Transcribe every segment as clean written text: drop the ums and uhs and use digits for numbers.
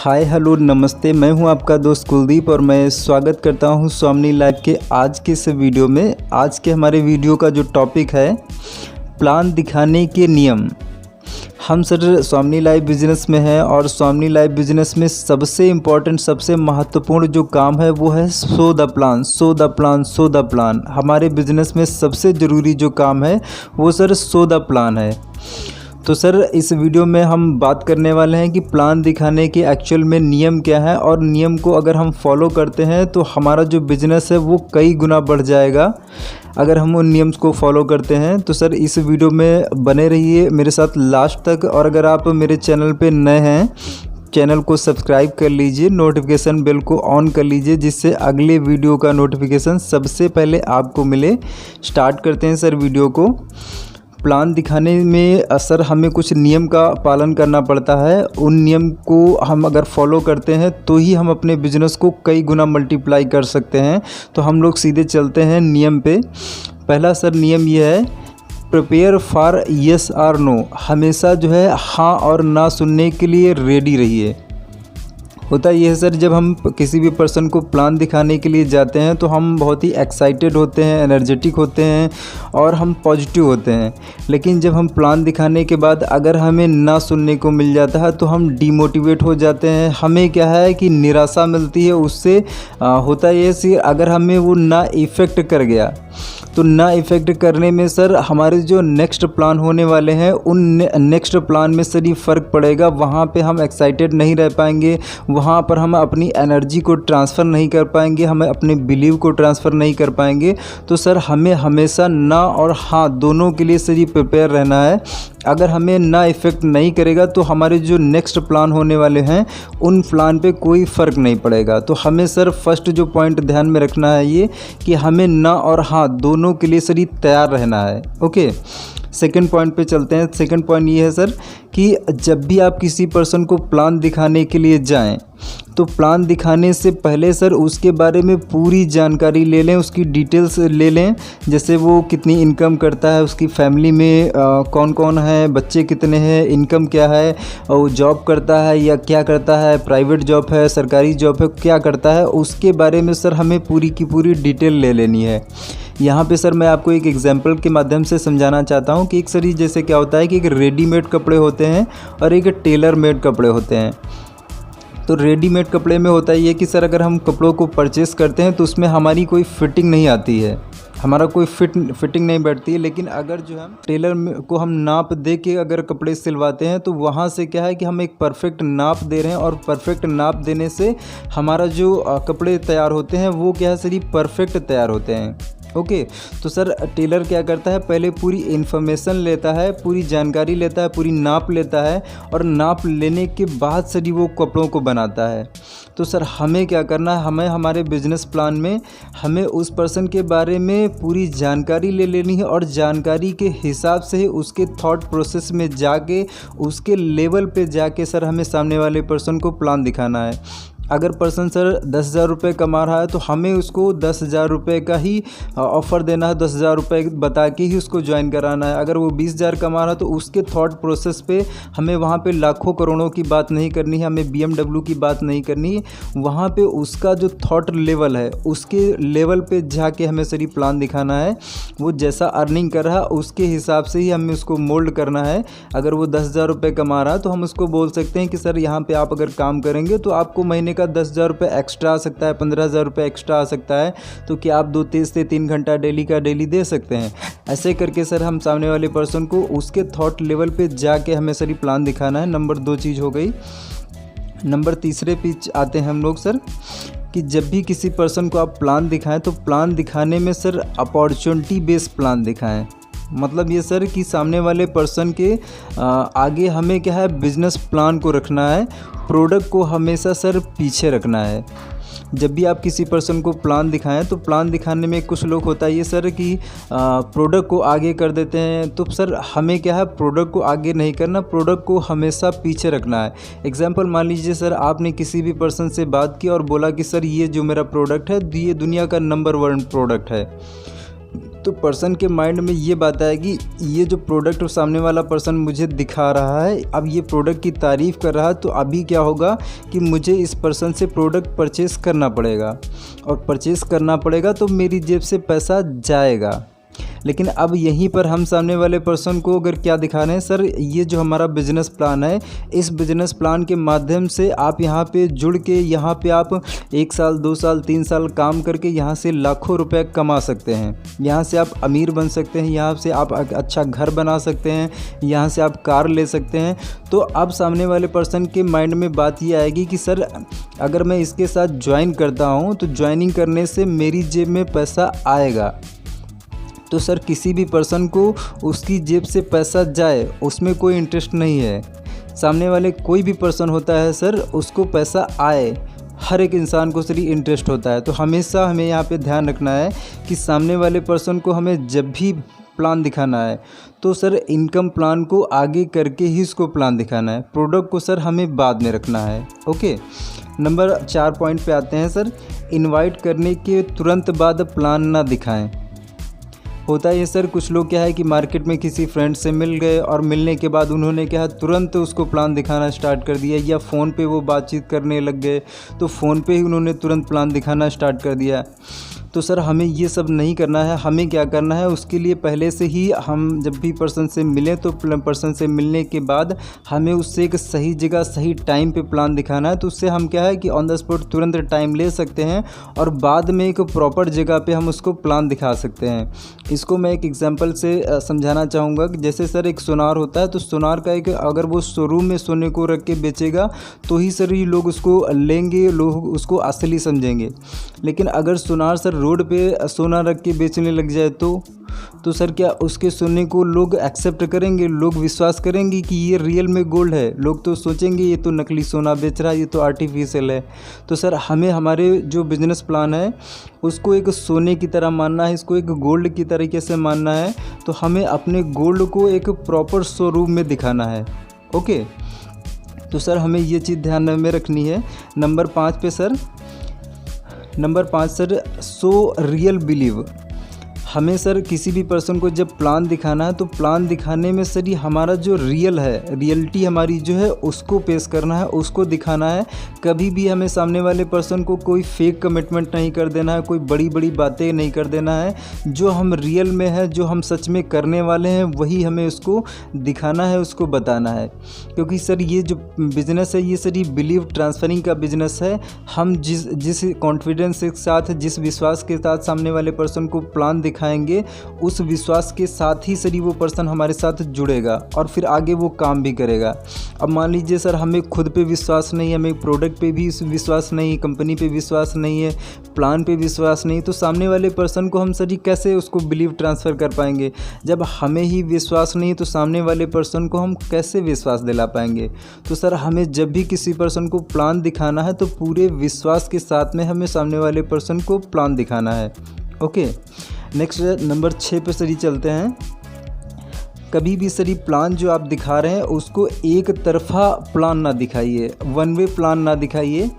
Hi hello नमस्ते, मैं हूं आपका दोस्त कुलदीप और मैं स्वागत करता हूं स्वामी लाइव के आज के इस वीडियो में। आज के हमारे वीडियो का जो टॉपिक है प्लान दिखाने के नियम। हम सर स्वामी लाइव बिजनेस में हैं और स्वामी लाइव बिजनेस में सबसे इम्पोर्टेंट सबसे महत्वपूर्ण जो काम है वो है show the plan, show the plan, show the plan. हमारे बिजनेस में सबसे ज़रूरी जो काम है वो सर शो द प्लान है। तो सर इस वीडियो में हम बात करने वाले हैं कि प्लान दिखाने के एक्चुअल में नियम क्या है और नियम को अगर हम फॉलो करते हैं तो हमारा जो बिज़नेस है वो कई गुना बढ़ जाएगा अगर हम उन नियम्स को फॉलो करते हैं। तो सर इस वीडियो में बने रहिए मेरे साथ लास्ट तक, और अगर आप मेरे चैनल पे नए हैं चैनल को सब्सक्राइब कर लीजिए, नोटिफिकेशन बेल को ऑन कर लीजिए जिससे अगले वीडियो का नोटिफिकेशन सबसे पहले आपको मिले। स्टार्ट करते हैं सर वीडियो को। प्लान दिखाने में सर हमें कुछ नियम का पालन करना पड़ता है। उन नियम को हम अगर फॉलो करते हैं तो ही हम अपने बिजनेस को कई गुना मल्टीप्लाई कर सकते हैं। तो हम लोग सीधे चलते हैं नियम पे। पहला सर नियम ये है, प्रिपेयर फॉर यस और नो। हमेशा जो है हाँ और ना सुनने के लिए रेडी रहिए। होता ये है सर, जब हम किसी भी पर्सन को प्लान दिखाने के लिए जाते हैं तो हम बहुत ही एक्साइटेड होते हैं, एनर्जेटिक होते हैं और हम पॉजिटिव होते हैं। लेकिन जब हम प्लान दिखाने के बाद अगर हमें ना सुनने को मिल जाता है तो हम डीमोटिवेट हो जाते हैं। हमें क्या है कि निराशा मिलती है उससे। होता ये है अगर हमें वो ना इफ़ेक्ट कर गया तो ना इफ़ेक्ट करने में सर हमारे जो नेक्स्ट प्लान होने वाले हैं उन नेक्स्ट प्लान में सर ये फ़र्क पड़ेगा। वहाँ पे हम एक्साइटेड नहीं रह पाएंगे, वहाँ पर हम अपनी एनर्जी को ट्रांसफ़र नहीं कर पाएंगे, हमें अपने बिलीव को ट्रांसफ़र नहीं कर पाएंगे। तो सर हमें हमेशा ना और हाँ दोनों के लिए सर ये प्रिपेयर रहना है। अगर हमें ना इफ़ेक्ट नहीं करेगा तो हमारे जो नेक्स्ट प्लान होने वाले हैं उन प्लान पे कोई फ़र्क नहीं पड़ेगा। तो हमें सर फर्स्ट जो पॉइंट ध्यान में रखना है ये कि हमें ना और हाँ दोनों के लिए सर ये तैयार रहना है। ओके, सेकंड पॉइंट पे चलते हैं। सेकंड पॉइंट ये है सर कि जब भी आप किसी पर्सन को प्लान दिखाने के लिए जाएं तो प्लान दिखाने से पहले सर उसके बारे में पूरी जानकारी ले लें, उसकी डिटेल्स ले लें। जैसे वो कितनी इनकम करता है, उसकी फैमिली में कौन कौन है, बच्चे कितने हैं, इनकम क्या है, और वो जॉब करता है या क्या करता है, प्राइवेट जॉब है, सरकारी जॉब है, क्या करता है, उसके बारे में सर हमें पूरी की पूरी डिटेल ले लेनी है। यहाँ पे सर मैं आपको एक एग्जांपल के माध्यम से समझाना चाहता हूँ कि एक सर जैसे क्या होता है कि एक रेडीमेड कपड़े होते हैं और एक टेलर मेड कपड़े होते हैं। तो रेडीमेड कपड़े में होता है कि सर अगर हम कपड़ों को परचेस करते हैं तो उसमें हमारी कोई फिटिंग नहीं आती है, हमारा कोई फिटिंग नहीं बैठती है। लेकिन अगर जो हम टेलर को हम नाप दे के अगर कपड़े सिलवाते हैं तो वहाँ से क्या है कि हम एक परफेक्ट नाप दे रहे हैं और परफेक्ट नाप देने से हमारा जो कपड़े तैयार होते हैं वो क्या है सर परफेक्ट तैयार होते हैं। ओके, तो सर टेलर क्या करता है, पहले पूरी इन्फॉर्मेशन लेता है, पूरी जानकारी लेता है, पूरी नाप लेता है और नाप लेने के बाद सर वो कपड़ों को बनाता है। तो सर हमें क्या करना है, हमें हमारे बिजनेस प्लान में हमें उस पर्सन के बारे में पूरी जानकारी ले लेनी है और जानकारी के हिसाब से ही उसके थॉट प्रोसेस में जाके उसके लेवल पे जाके सर हमें सामने वाले पर्सन को प्लान दिखाना है। अगर पर्सन सर 10,000 रुपये कमा रहा है तो हमें उसको 10,000 रुपये का ही ऑफ़र देना है, 10,000 रुपये बता के ही उसको ज्वाइन कराना है। अगर वो 20,000 कमा रहा है तो उसके थॉट प्रोसेस पे हमें वहाँ पे लाखों करोड़ों की बात नहीं करनी है, हमें BMW की बात नहीं करनी है। वहाँ पे उसका जो थॉट लेवल है उसके लेवल पे जाके हमें सर प्लान दिखाना है। वो जैसा अर्निंग कर रहा है उसके हिसाब से ही हमें उसको मोल्ड करना है। अगर वो 10,000 रुपये कमा रहा है तो हम उसको बोल सकते हैं कि सर यहाँ पर आप अगर काम करेंगे तो आपको महीने का 10,000 रुपये एक्स्ट्रा आ सकता है, 15,000 रुपये एक्स्ट्रा आ सकता है। तो क्या आप 2 से 3 घंटा डेली का डेली दे सकते हैं? ऐसे करके सर हम सामने वाले पर्सन को उसके थॉट लेवल पे जाके हमें सर प्लान दिखाना है। नंबर 2 चीज़ हो गई। नंबर तीसरे पे आते हैं हम लोग सर कि जब भी किसी पर्सन को आप प्लान दिखाएं तो प्लान दिखाने में सर अपॉर्चुनिटी बेस्ड प्लान दिखाएं। मतलब ये सर कि सामने वाले पर्सन के आगे हमें क्या है बिजनेस प्लान को रखना है, प्रोडक्ट को हमेशा सर पीछे रखना है। जब भी आप किसी पर्सन को प्लान दिखाएं तो प्लान दिखाने में कुछ लोग होता है ये सर कि प्रोडक्ट को आगे कर देते हैं। तो सर हमें क्या है प्रोडक्ट को आगे नहीं करना, प्रोडक्ट को हमेशा पीछे रखना है। एग्जांपल मान लीजिए सर आपने किसी भी पर्सन से बात की और बोला कि सर ये जो मेरा प्रोडक्ट है ये दुनिया का नंबर 1 प्रोडक्ट है। तो पर्सन के माइंड में ये बात है कि ये जो प्रोडक्ट सामने वाला पर्सन मुझे दिखा रहा है, अब ये प्रोडक्ट की तारीफ़ कर रहा है, तो अभी क्या होगा कि मुझे इस पर्सन से प्रोडक्ट परचेज़ करना पड़ेगा, और परचेज़ करना पड़ेगा तो मेरी जेब से पैसा जाएगा। लेकिन अब यहीं पर हम सामने वाले पर्सन को अगर क्या दिखा रहे हैं, सर ये जो हमारा बिज़नेस प्लान है, इस बिज़नेस प्लान के माध्यम से आप यहाँ पे जुड़ के यहाँ पे आप 1 साल 2 साल 3 साल काम करके यहाँ से लाखों रुपए कमा सकते हैं, यहाँ से आप अमीर बन सकते हैं, यहाँ से आप अच्छा घर बना सकते हैं, यहाँ से आप कार ले सकते हैं। तो अब सामने वाले पर्सन के माइंड में बात ये आएगी कि सर अगर मैं इसके साथ ज्वाइन करता हूँ तो ज्वाइनिंग करने से मेरी जेब में पैसा आएगा। तो सर किसी भी पर्सन को उसकी जेब से पैसा जाए उसमें कोई इंटरेस्ट नहीं है। सामने वाले कोई भी पर्सन होता है सर, उसको पैसा आए, हर एक इंसान को सर इंटरेस्ट होता है। तो हमेशा हमें यहाँ पे ध्यान रखना है कि सामने वाले पर्सन को हमें जब भी प्लान दिखाना है तो सर इनकम प्लान को आगे करके ही उसको प्लान दिखाना है, प्रोडक्ट को सर हमें बाद में रखना है। ओके, नंबर 4 पॉइंट पे आते हैं सर। इनवाइट करने के तुरंत बाद प्लान ना दिखाएं। होता है सर, कुछ लोग क्या है कि मार्केट में किसी फ्रेंड से मिल गए और मिलने के बाद उन्होंने क्या है तुरंत उसको प्लान दिखाना स्टार्ट कर दिया, या फ़ोन पे वो बातचीत करने लग गए तो फ़ोन पे ही उन्होंने तुरंत प्लान दिखाना स्टार्ट कर दिया। तो सर हमें ये सब नहीं करना है। हमें क्या करना है, उसके लिए पहले से ही हम जब भी पर्सन से मिलें तो पर्सन से मिलने के बाद हमें उससे एक सही जगह सही टाइम पे प्लान दिखाना है। तो उससे हम क्या है कि ऑन द स्पॉट तुरंत टाइम ले सकते हैं और बाद में एक प्रॉपर जगह पे हम उसको प्लान दिखा सकते हैं। इसको मैं एक एग्जांपल से समझाना चाहूँगा कि जैसे सर एक सोनार होता है, तो सोनार का एक अगर वो शोरूम में सोने को रख के बेचेगा तो ही सर ये लोग उसको लेंगे, लोग उसको असली समझेंगे। लेकिन अगर सोनार सर रोड पे सोना रख के बेचने लग जाए तो सर क्या उसके सोने को लोग एक्सेप्ट करेंगे, लोग विश्वास करेंगे कि ये रियल में गोल्ड है? लोग तो सोचेंगे ये तो नकली सोना बेच रहा है, ये तो आर्टिफिशियल है। तो सर हमें हमारे जो बिज़नेस प्लान है उसको एक सोने की तरह मानना है, इसको एक गोल्ड की तरीके से मानना है। तो हमें अपने गोल्ड को एक प्रॉपर शोरूम में दिखाना है। ओके, तो सर हमें ये चीज़ ध्यान में रखनी है। नंबर 5 पे sir, number 5 sir, so real believe. हमें सर किसी भी पर्सन को जब प्लान दिखाना है तो प्लान दिखाने में सर ये हमारा जो रियल है, रियलिटी हमारी जो है उसको पेश करना है, उसको दिखाना है। कभी भी हमें सामने वाले पर्सन को कोई फेक कमिटमेंट नहीं कर देना है, कोई बड़ी बड़ी बातें नहीं कर देना है। जो हम रियल में है, जो हम सच में करने वाले हैं वही हमें उसको दिखाना है, उसको बताना है। क्योंकि सर ये जो बिज़नेस है ये सर ये बिलीव ट्रांसफरिंग का बिज़नेस है। हम जिस कॉन्फिडेंस के साथ, जिस विश्वास के साथ सामने वाले पर्सन को प्लान दिखाएंगे, उस विश्वास के साथ ही सर वो पर्सन हमारे साथ जुड़ेगा और फिर आगे वो काम भी करेगा। अब मान लीजिए सर हमें खुद पे विश्वास नहीं है, हमें प्रोडक्ट पे भी विश्वास नहीं है, कंपनी पे विश्वास नहीं है, प्लान पे विश्वास नहीं, तो सामने वाले पर्सन को हम सर कैसे उसको बिलीव ट्रांसफ़र कर पाएंगे? जब हमें ही विश्वास नहीं तो सामने वाले पर्सन को हम कैसे विश्वास दिला पाएंगे? तो सर हमें जब भी किसी पर्सन को प्लान दिखाना है तो पूरे विश्वास के साथ में हमें सामने वाले पर्सन को प्लान दिखाना है। ओके, नेक्स्ट नंबर 6 पे सर चलते हैं। कभी भी सर प्लान जो आप दिखा रहे हैं उसको एक तरफा प्लान ना दिखाइए, वन वे प्लान ना दिखाइए।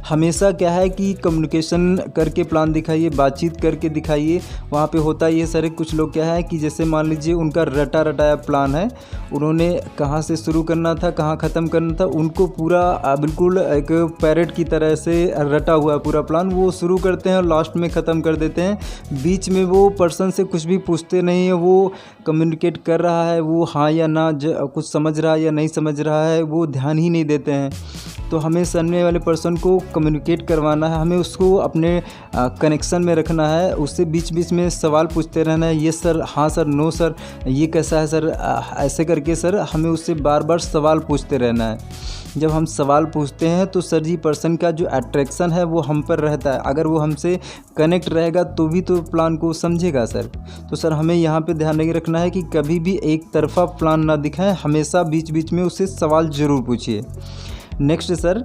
हमेशा क्या है कि कम्युनिकेशन करके प्लान दिखाइए, बातचीत करके दिखाइए। वहाँ पे होता ये सर कुछ लोग क्या है कि जैसे मान लीजिए उनका रटा रटाया प्लान है, उन्होंने कहाँ से शुरू करना था कहाँ ख़त्म करना था, उनको पूरा बिल्कुल एक पैरेट की तरह से रटा हुआ पूरा प्लान वो शुरू करते हैं और लास्ट में ख़त्म कर देते हैं। बीच में वो पर्सन से कुछ भी पूछते नहीं है, वो कम्युनिकेट कर रहा है, वो हाँ या ना कुछ समझ रहा है या नहीं समझ रहा है, वो ध्यान ही नहीं देते हैं। तो हमें सामने वाले पर्सन को कम्युनिकेट करवाना है, हमें उसको अपने कनेक्शन में रखना है, उससे बीच बीच में सवाल पूछते रहना है, ये सर, हाँ सर, नो सर, ये कैसा है सर, ऐसे करके सर हमें उससे बार बार सवाल पूछते रहना है। जब हम सवाल पूछते हैं तो सर जी पर्सन का जो अट्रैक्शन है वो हम पर रहता है। अगर वो हमसे कनेक्ट रहेगा तो भी तो प्लान को समझेगा सर। तो सर हमें यहाँ पे ध्यान नहीं रखना है कि कभी भी एक तरफा प्लान ना दिखाएं, हमेशा बीच बीच में उससे सवाल ज़रूर पूछिए। नेक्स्ट सर,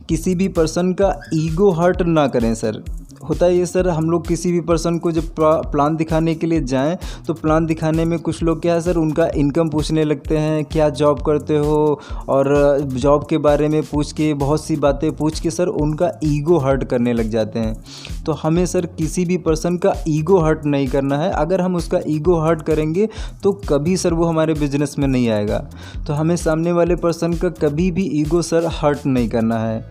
किसी भी पर्सन का ईगो हर्ट ना करें सर। होता है ये सर, हम लोग किसी भी पर्सन को जब प्लान दिखाने के लिए जाएं तो प्लान दिखाने में कुछ लोग क्या है सर, उनका इनकम पूछने लगते हैं, क्या जॉब करते हो, और जॉब के बारे में पूछ के बहुत सी बातें पूछ के सर उनका ईगो हर्ट करने लग जाते हैं। तो हमें सर किसी भी पर्सन का ईगो हर्ट नहीं करना है। अगर हम उसका ईगो हर्ट करेंगे तो कभी सर वो हमारे बिजनेस में नहीं आएगा। तो हमें सामने वाले पर्सन का कभी भी ईगो सर हर्ट नहीं करना है।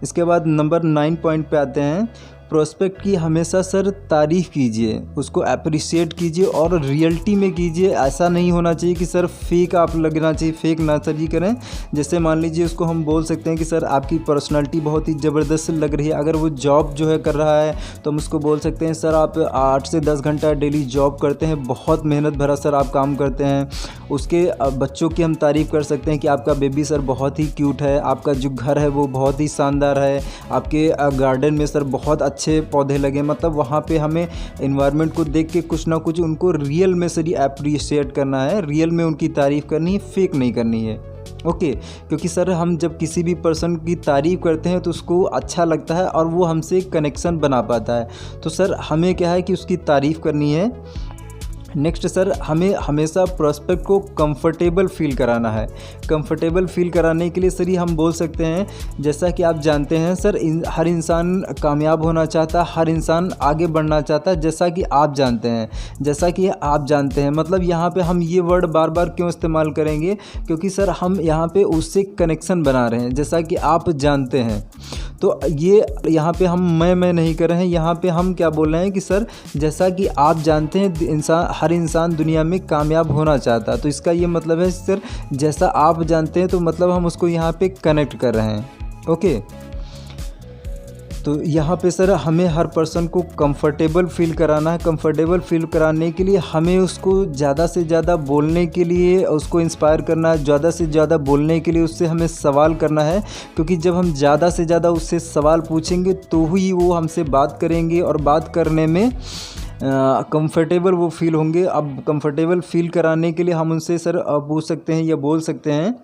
इसके बाद नंबर 9 पॉइंट पे आते हैं, प्रोस्पेक्ट की हमेशा सर तारीफ़ कीजिए, उसको अप्रिशिएट कीजिए और रियलिटी में कीजिए। ऐसा नहीं होना चाहिए कि सर फेक आप लगना चाहिए, फेक ना सर जी करें। जैसे मान लीजिए उसको हम बोल सकते हैं कि सर आपकी पर्सनालिटी बहुत ही ज़बरदस्त लग रही है। अगर वो जॉब जो है कर रहा है तो हम उसको बोल सकते हैं सर आप 8 से 10 घंटा डेली जॉब करते हैं, बहुत मेहनत भरा सर आप काम करते हैं। उसके बच्चों की हम तारीफ़ कर सकते हैं कि आपका बेबी सर बहुत ही क्यूट है, आपका जो घर है वो बहुत ही शानदार है, आपके गार्डन में सर बहुत अच्छे पौधे लगे। मतलब वहाँ पे हमें एनवायरनमेंट को देख के कुछ ना कुछ उनको रियल में सर अप्रिशिएट करना है, रियल में उनकी तारीफ़ करनी है, फेक नहीं करनी है। ओके, क्योंकि सर हम जब किसी भी पर्सन की तारीफ़ करते हैं तो उसको अच्छा लगता है और वो हमसे कनेक्शन बना पाता है। तो सर हमें क्या है कि उसकी तारीफ़ करनी है। नेक्स्ट सर, हमें हमेशा प्रोस्पेक्ट को कंफर्टेबल फील कराना है। कंफर्टेबल फील कराने के लिए सर ये हम बोल सकते हैं, जैसा कि आप जानते हैं सर हर इंसान कामयाब होना चाहता है, हर इंसान आगे बढ़ना चाहता है, जैसा कि आप जानते हैं, जैसा कि आप जानते हैं। मतलब यहाँ पे हम ये वर्ड बार बार क्यों इस्तेमाल करेंगे, क्योंकि सर हम यहाँ पे उससे कनेक्शन बना रहे हैं, जैसा कि आप जानते हैं। तो ये यहाँ पे हम मैं नहीं कर रहे हैं, यहाँ पे हम क्या बोल रहे हैं कि सर जैसा कि आप जानते हैं हर इंसान दुनिया में कामयाब होना चाहता है। तो इसका ये मतलब है सर जैसा आप जानते हैं, तो मतलब हम उसको यहाँ पे कनेक्ट कर रहे हैं। ओके, तो यहाँ पे सर हमें हर पर्सन को कंफर्टेबल फील कराना है। कंफर्टेबल फील कराने के लिए हमें उसको ज़्यादा से ज़्यादा बोलने के लिए उसको इंस्पायर करना है, ज़्यादा से ज़्यादा बोलने के लिए उससे हमें सवाल करना है। क्योंकि जब हम ज़्यादा से ज़्यादा उससे सवाल पूछेंगे तो ही वो हमसे बात करेंगे और बात करने में कंफर्टेबल वो फील होंगे। अब कंफर्टेबल फील कराने के लिए हम उनसे सर पूछ सकते हैं या बोल सकते हैं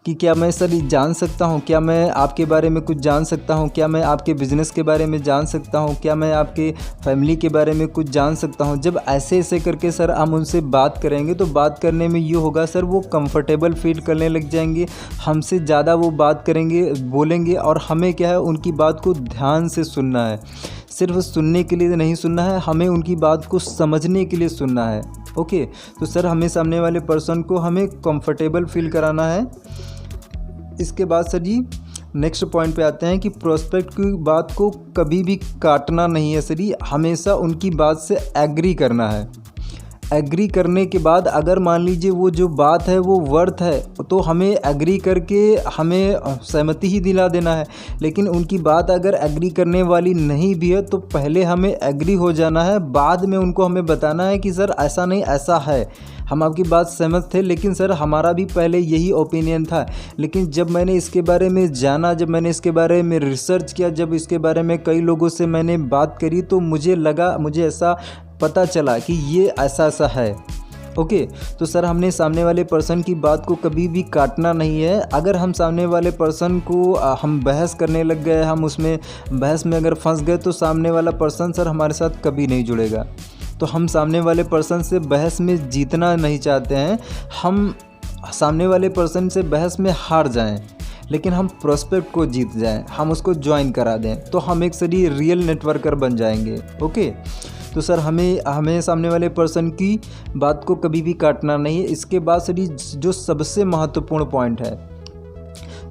कि क्या मैं सर जान सकता हूँ, क्या मैं आपके बारे में कुछ जान सकता हूँ, क्या मैं आपके बिज़नेस के बारे में जान सकता हूँ, क्या मैं आपके फैमिली के बारे में कुछ जान सकता हूँ। जब ऐसे करके सर हम उनसे बात करेंगे तो बात करने में ये होगा सर वो कंफर्टेबल फील करने लग जाएंगे, हमसे ज़्यादा वो बात करेंगे, बोलेंगे। और हमें क्या है उनकी बात को ध्यान से सुनना है, सिर्फ सुनने के लिए नहीं सुनना है, हमें उनकी बात को समझने के लिए सुनना है। ओके, तो सर हमें सामने वाले पर्सन को हमें कंफर्टेबल फील कराना है। इसके बाद सर जी नेक्स्ट पॉइंट पे आते हैं कि प्रोस्पेक्ट की बात को कभी भी काटना नहीं है सर, हमेशा उनकी बात से एग्री करना है। एग्री करने के बाद अगर मान लीजिए वो जो बात है वो वर्थ है तो हमें एग्री करके हमें सहमति ही दिला देना है। लेकिन उनकी बात अगर एग्री करने वाली नहीं भी है तो पहले हमें एग्री हो जाना है, बाद में उनको हमें बताना है कि सर ऐसा नहीं ऐसा है, हम आपकी बात सहमत थे लेकिन सर हमारा भी पहले यही ओपिनियन था। लेकिन जब मैंने इसके बारे में जाना, जब मैंने इसके बारे में रिसर्च किया, जब इसके बारे में कई लोगों से मैंने बात करी तो मुझे ऐसा पता चला कि ये ऐसा है। ओके, तो सर हमने सामने वाले पर्सन की बात को कभी भी काटना नहीं है। अगर हम सामने वाले पर्सन को हम बहस करने लग गए, हम उसमें बहस में अगर फंस गए तो सामने वाला पर्सन सर हमारे साथ कभी नहीं जुड़ेगा। तो हम सामने वाले पर्सन से बहस में जीतना नहीं चाहते हैं, हम सामने वाले पर्सन से बहस में हार जाएं लेकिन हम प्रोस्पेक्ट को जीत जाएं, हम उसको ज्वाइन करा दें, तो हम एक सही रियल नेटवर्कर बन जाएंगे। ओके, तो सर हमें सामने वाले पर्सन की बात को कभी भी काटना नहीं है। इसके बाद सर जो सबसे महत्वपूर्ण पॉइंट है,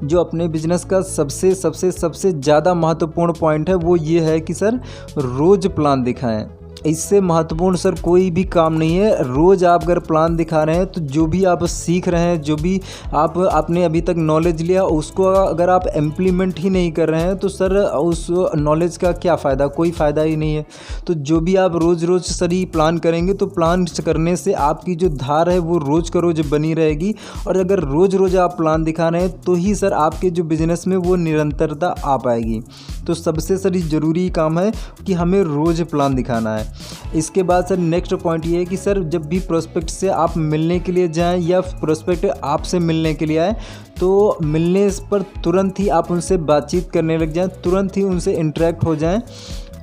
जो अपने बिजनेस का सबसे ज़्यादा महत्वपूर्ण पॉइंट है, वो ये है कि सर रोज़ प्लान दिखाएं। इससे महत्वपूर्ण सर कोई भी काम नहीं है। रोज़ आप अगर प्लान दिखा रहे हैं तो जो भी आप सीख रहे हैं, जो भी आपने अभी तक नॉलेज लिया उसको अगर आप इम्प्लीमेंट ही नहीं कर रहे हैं तो सर उस नॉलेज का क्या फ़ायदा, कोई फ़ायदा ही नहीं है। तो जो भी आप रोज़ सर ही प्लान करेंगे तो प्लान करने से आपकी जो धार है वो रोज़ का रोज़ बनी रहेगी। और अगर रोज़ आप प्लान दिखा रहे हैं तो ही सर आपके जो बिज़नेस में वो निरंतरता आ पाएगी। तो सबसे सर ज़रूरी काम है कि हमें रोज़ प्लान दिखाना है। इसके बाद सर नेक्स्ट पॉइंट ये है कि सर जब भी प्रोस्पेक्ट से आप मिलने के लिए जाएं या प्रोस्पेक्ट आपसे मिलने के लिए आए तो मिलने पर तुरंत ही आप उनसे बातचीत करने लग जाएं, तुरंत ही उनसे इंटरेक्ट हो जाएं।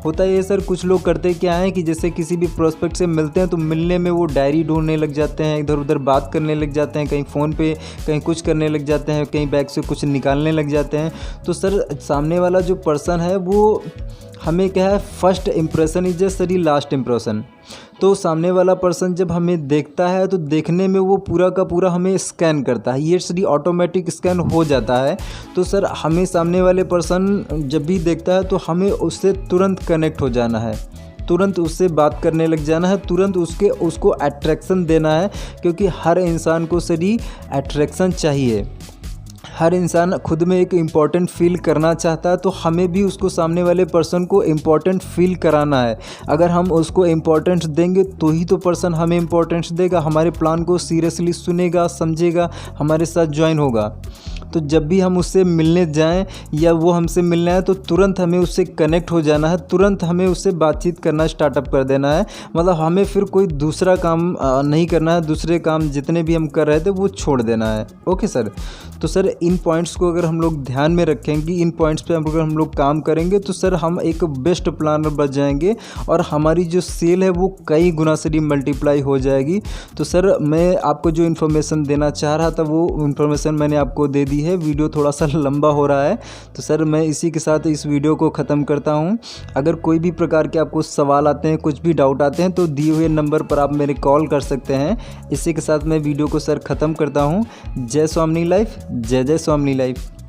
होता है ये सर, कुछ लोग करते क्या है कि जैसे किसी भी प्रोस्पेक्ट से मिलते हैं तो मिलने में वो डायरी ढूंढने लग जाते हैं, इधर उधर बात करने लग जाते हैं, कहीं फ़ोन पे कहीं कुछ करने लग जाते हैं, कहीं बैग से कुछ निकालने लग जाते हैं। तो सर सामने वाला जो पर्सन है वो हमें क्या है, फर्स्ट इम्प्रेशन इज जस्ट सरी लास्ट इम्प्रेशन। तो सामने वाला पर्सन जब हमें देखता है तो देखने में वो पूरा का पूरा हमें स्कैन करता है, ये सरी ऑटोमेटिक स्कैन हो जाता है। तो सर हमें सामने वाले पर्सन जब भी देखता है तो हमें उससे तुरंत कनेक्ट हो जाना है, तुरंत उससे बात करने लग जाना है, तुरंत उसको अट्रैक्शन देना है, क्योंकि हर इंसान को सरी अट्रैक्शन चाहिए। हर इंसान खुद में एक इम्पॉर्टेंट फील करना चाहता है, तो हमें भी उसको सामने वाले पर्सन को इम्पॉर्टेंट फील कराना है। अगर हम उसको इम्पॉर्टेंस देंगे तो ही तो पर्सन हमें इम्पॉर्टेंस देगा, हमारे प्लान को सीरियसली सुनेगा, समझेगा, हमारे साथ ज्वाइन होगा। तो जब भी हम उससे मिलने जाएं या वो हमसे मिलना है तो तुरंत हमें उससे कनेक्ट हो जाना है, तुरंत हमें उससे बातचीत करना स्टार्टअप कर देना है। मतलब हमें फिर कोई दूसरा काम नहीं करना है, दूसरे काम जितने भी हम कर रहे थे वो छोड़ देना है। Okay sir. तो सर इन पॉइंट्स को अगर हम लोग ध्यान में रखेंगे, इन पॉइंट्स पे अगर हम लोग काम करेंगे तो सर हम एक बेस्ट प्लानर बन जाएंगे और हमारी जो सेल है वो कई गुना से मल्टीप्लाई हो जाएगी। तो सर मैं आपको जो इन्फॉर्मेशन देना चाह रहा था वो इन्फॉर्मेशन मैंने आपको दे दी है। वीडियो थोड़ा सा लंबा हो रहा है, तो सर मैं इसी के साथ इस वीडियो को ख़त्म करता हूँ। अगर कोई भी प्रकार के आपको सवाल आते हैं, कुछ भी डाउट आते हैं तो दिए हुए नंबर पर आप मेरे कॉल कर सकते हैं। इसी के साथ मैं वीडियो को सर ख़त्म करता हूँ। जय स्वामिनी लाइफ, जय जय स्वामिनी लाइफ।